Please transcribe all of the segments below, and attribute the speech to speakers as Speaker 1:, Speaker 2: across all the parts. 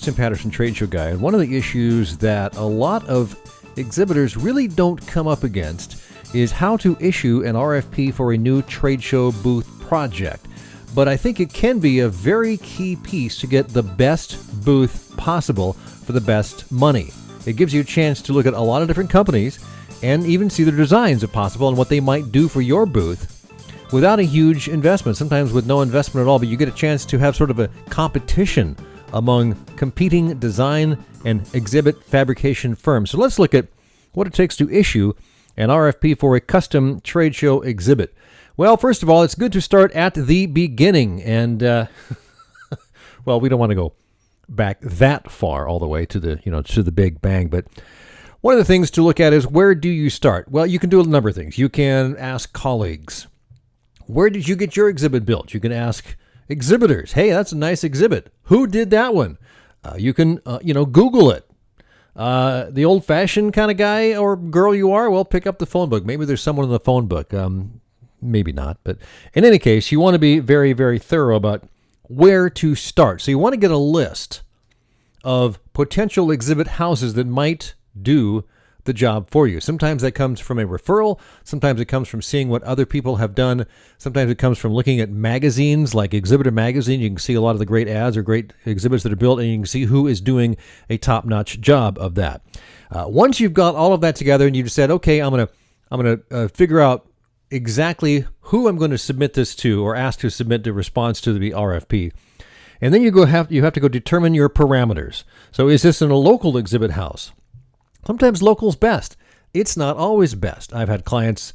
Speaker 1: Tim Patterson, Trade Show Guy, and one of the issues that a lot of exhibitors really don't come up against is how to issue an RFP for a new trade show booth project. But I think it can be a very key piece to get the best booth possible for the best money. It gives you a chance to look at a lot of different companies and even see their designs if possible and what they might do for your booth without a huge investment, sometimes with no investment at all, but you get a chance to have sort of a competition among competing design and exhibit fabrication firms. So let's look at what it takes to issue an RFP for a custom trade show exhibit. Well, first of all, it's good to start at the beginning. And, well, we don't want to go back that far all the way to the big bang. But one of the things to look at is, where do you start? Well, you can do a number of things. You can ask colleagues, where did you get your exhibit built? You can ask exhibitors, hey, that's a nice exhibit. Who did that one? You can, Google it. The old-fashioned kind of guy or girl you are, well, pick up the phone book. Maybe there's someone in the phone book. Maybe not. But in any case, you want to be very, very thorough about where to start. So you want to get a list of potential exhibit houses that might do the job for you. Sometimes that comes from a referral. Sometimes it comes from seeing what other people have done. Sometimes it comes from looking at magazines like Exhibitor Magazine. You can see a lot of the great ads or great exhibits that are built, and you can see who is doing a top-notch job of that. Once you've got all of that together and you've said, okay, I'm gonna figure out exactly who I'm going to submit this to or ask to submit the response to the RFP. And then you have to go determine your parameters. So is this in a local exhibit house? Sometimes local's best. It's not always best. I've had clients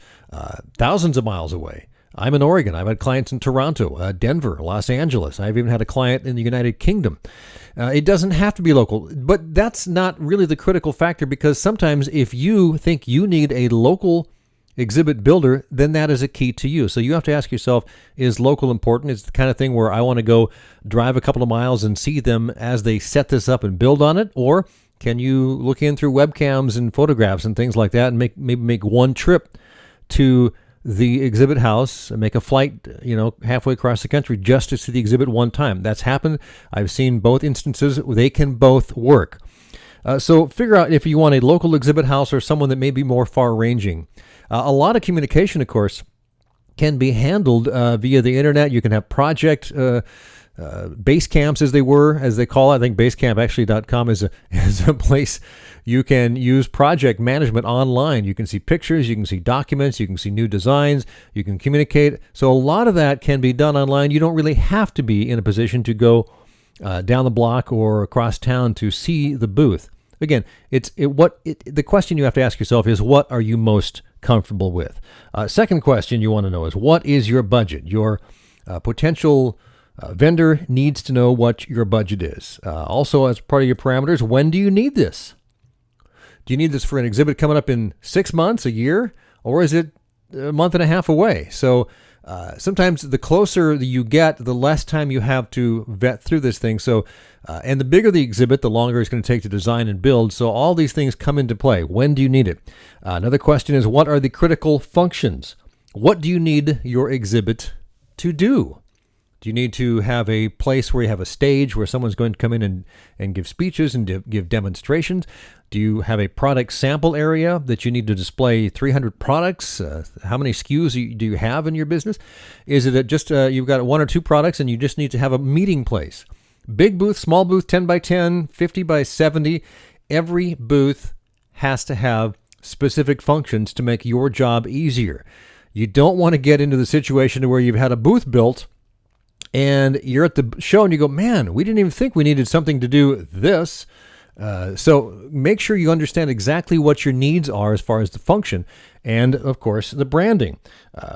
Speaker 1: thousands of miles away. I'm in Oregon. I've had clients in Toronto, Denver, Los Angeles. I've even had a client in the United Kingdom. It doesn't have to be local, but that's not really the critical factor, because sometimes if you think you need a local exhibit builder, then that is a key to you. So you have to ask yourself, is local important? It's the kind of thing where I want to go drive a couple of miles and see them as they set this up and build on it? Or can you look in through webcams and photographs and things like that and maybe make one trip to the exhibit house and make a flight, halfway across the country just to see the exhibit one time? That's happened. I've seen both instances. They can both work. So figure out if you want a local exhibit house or someone that may be more far-ranging. A lot of communication, of course, can be handled via the internet. You can have project base camps, as they call it. I think basecampactually.com is a place you can use project management online. You can see pictures, you can see documents, you can see new designs, you can communicate. So a lot of that can be done online. You don't really have to be in a position to go down the block or across town to see the booth. Again, the question you have to ask yourself is, what are you most comfortable with? Second question you want to know is, what is your budget? Your potential vendor needs to know what your budget is. Also, as part of your parameters, when do you need this? Do you need this for an exhibit coming up in 6 months, a year, or is it a month and a half away? So sometimes the closer you get, the less time you have to vet through this thing. So, and the bigger the exhibit, the longer it's going to take to design and build. So all these things come into play. When do you need it? Another question is, what are the critical functions? What do you need your exhibit to do? Do you need to have a place where you have a stage where someone's going to come in and give speeches and give demonstrations? Do you have a product sample area that you need to display 300 products? How many SKUs do you have in your business? Is it just you've got 1 or 2 products and you just need to have a meeting place? Big booth, small booth, 10 by 10, 50 by 70. Every booth has to have specific functions to make your job easier. You don't want to get into the situation where you've had a booth built and you're at the show and you go, man, we didn't even think we needed something to do this. So make sure you understand exactly what your needs are as far as the function and, of course, the branding.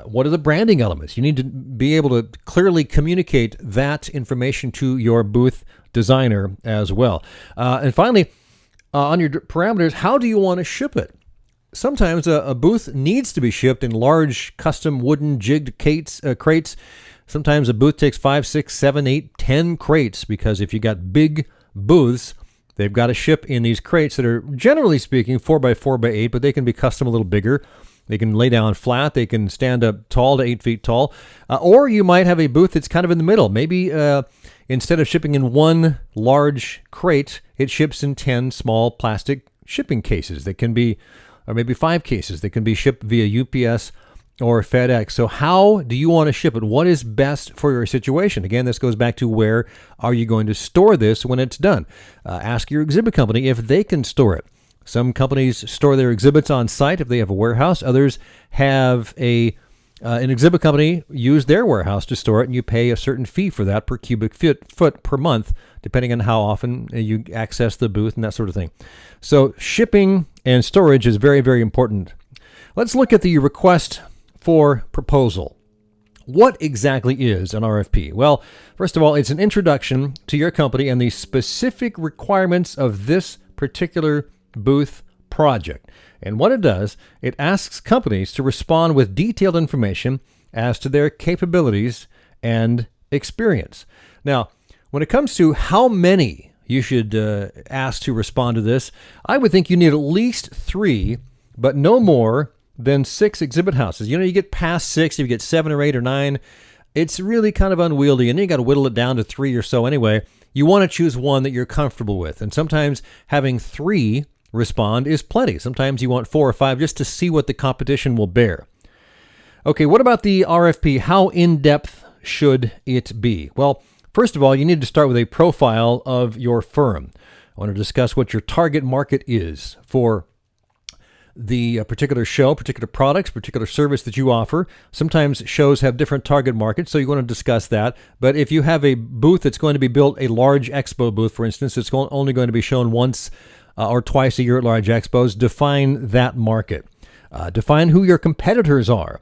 Speaker 1: What are the branding elements? You need to be able to clearly communicate that information to your booth designer as well. And finally, on your parameters, how do you want to ship it? Sometimes a booth needs to be shipped in large custom wooden jigged crates. Sometimes a booth takes 5, 6, 7, 8, 10 crates, because if you got big booths, they've got to ship in these crates that are, generally speaking, 4 by 4 by 8, but they can be custom a little bigger. They can lay down flat. They can stand up tall to 8 feet tall. Or you might have a booth that's kind of in the middle. Maybe in instead of shipping in one large crate, it ships in 10 small plastic shipping cases that can be, or maybe 5 cases that can be shipped via UPS or FedEx. So how do you want to ship it? What is best for your situation? Again, this goes back to where are you going to store this when it's done? Ask your exhibit company if they can store it. Some companies store their exhibits on site if they have a warehouse. Others have an exhibit company use their warehouse to store it, and you pay a certain fee for that per cubic foot per month, depending on how often you access the booth and that sort of thing. So shipping and storage is very, very important. Let's look at the request for proposal. What exactly is an RFP? Well, first of all, it's an introduction to your company and the specific requirements of this particular booth project. And what it does, it asks companies to respond with detailed information as to their capabilities and experience. Now, when it comes to how many you should ask to respond to this, I would think you need at least 3, but no more than 6 exhibit houses. You get past 6, if you get 7 or 8 or 9, it's really kind of unwieldy, and you got to whittle it down to 3 or so anyway. You want to choose one that you're comfortable with, and sometimes having 3 respond is plenty. Sometimes you want 4 or 5 just to see what the competition will bear. Okay, what about the RFP? How in-depth should it be? Well, first of all, you need to start with a profile of your firm. I want to discuss what your target market is for the particular show, particular products, particular service that you offer. Sometimes shows have different target markets, so you want to discuss that. But if you have a booth that's going to be built, a large expo booth, for instance, it's only going to be shown once or twice a year at large expos, define that market. Define who your competitors are.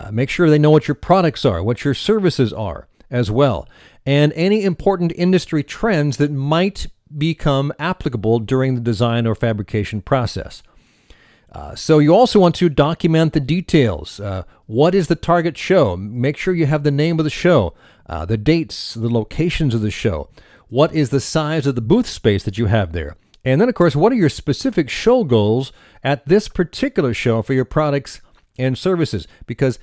Speaker 1: Make sure they know what your products are, what your services are as well, and any important industry trends that might become applicable during the design or fabrication process. So you also want to document the details. What is the target show? Make sure you have the name of the show, the dates, the locations of the show. What is the size of the booth space that you have there? And then, of course, what are your specific show goals at this particular show for your products and services? Because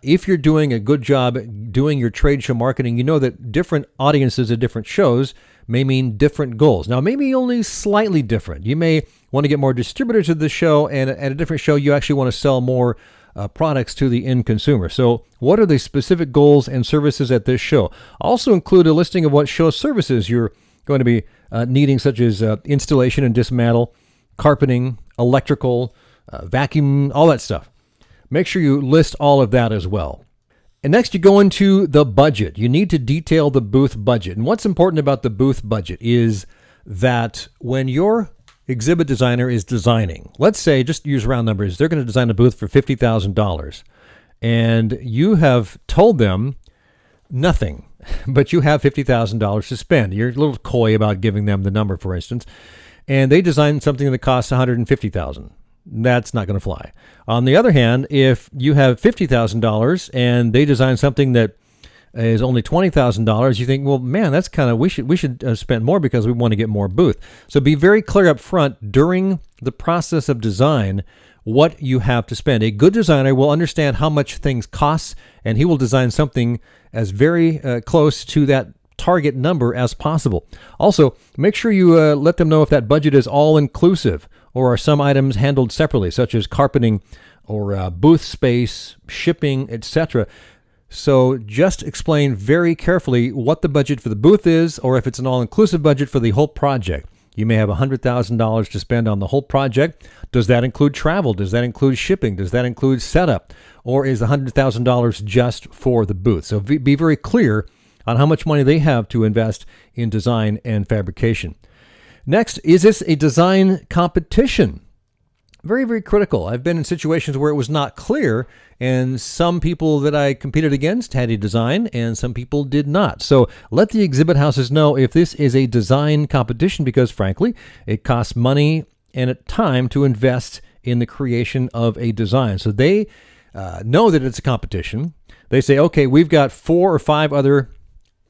Speaker 1: if you're doing a good job doing your trade show marketing, you know that different audiences at different shows may mean different goals. Now, maybe only slightly different. You may want to get more distributors at the show, and at a different show, you actually want to sell more products to the end consumer. So what are the specific goals and services at this show? Also include a listing of what show services you're going to be needing, such as installation and dismantle, carpeting, electrical, vacuum, all that stuff. Make sure you list all of that as well. And next, you go into the budget. You need to detail the booth budget. And what's important about the booth budget is that when your exhibit designer is designing, let's say, just use round numbers, they're going to design a booth for $50,000. And you have told them nothing, but you have $50,000 to spend. You're a little coy about giving them the number, for instance. And they design something that costs $150,000. That's not going to fly. On the other hand, if you have $50,000 and they design something that is only $20,000, you think, well, man, that's kind of, we should spend more because we want to get more booth. So be very clear up front during the process of design what you have to spend. A good designer will understand how much things cost, and he will design something as very close to that target number as possible. Also, make sure you let them know if that budget is all inclusive or are some items handled separately, such as carpeting or booth space, shipping, etc. So just explain very carefully what the budget for the booth is, or if it's an all-inclusive budget for the whole project. You may have $100,000 to spend on the whole project. Does that include travel? Does that include shipping? Does that include setup? Or is the $100,000 just for the booth? So be very clear on how much money they have to invest in design and fabrication. Next, is this a design competition? Very, very critical. I've been in situations where it was not clear, and some people that I competed against had a design, and some people did not. So let the exhibit houses know if this is a design competition, because frankly, it costs money and time to invest in the creation of a design. So they know that it's a competition. They say, okay, we've got 4 or 5 other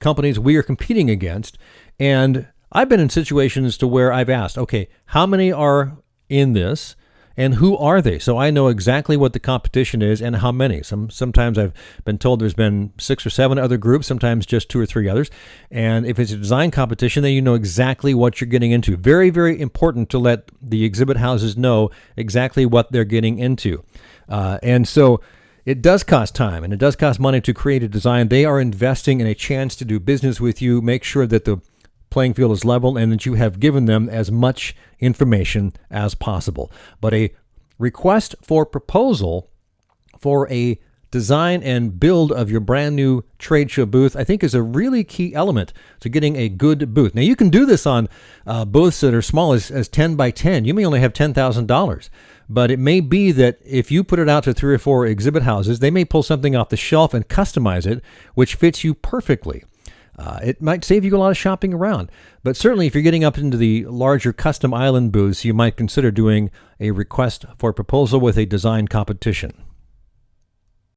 Speaker 1: companies we are competing against, and I've been in situations to where I've asked, okay, how many are in this? and who are they? So I know exactly what the competition is and how many. Sometimes I've been told there's been 6 or 7 other groups, sometimes just 2 or 3 others. And if it's a design competition, then you know exactly what you're getting into. Very, very important to let the exhibit houses know exactly what they're getting into. And so it does cost time and it does cost money to create a design. They are investing in a chance to do business with you. Make sure that the playing field is level and that you have given them as much information as possible. But a request for proposal for a design and build of your brand new trade show booth, I think, is a really key element to getting a good booth. Now, you can do this on booths that are small as 10 by 10. You may only have $10,000, but it may be that if you put it out to 3 or 4 exhibit houses, they may pull something off the shelf and customize it, which fits you perfectly. It might save you a lot of shopping around. But certainly if you're getting up into the larger custom island booths, you might consider doing a request for proposal with a design competition.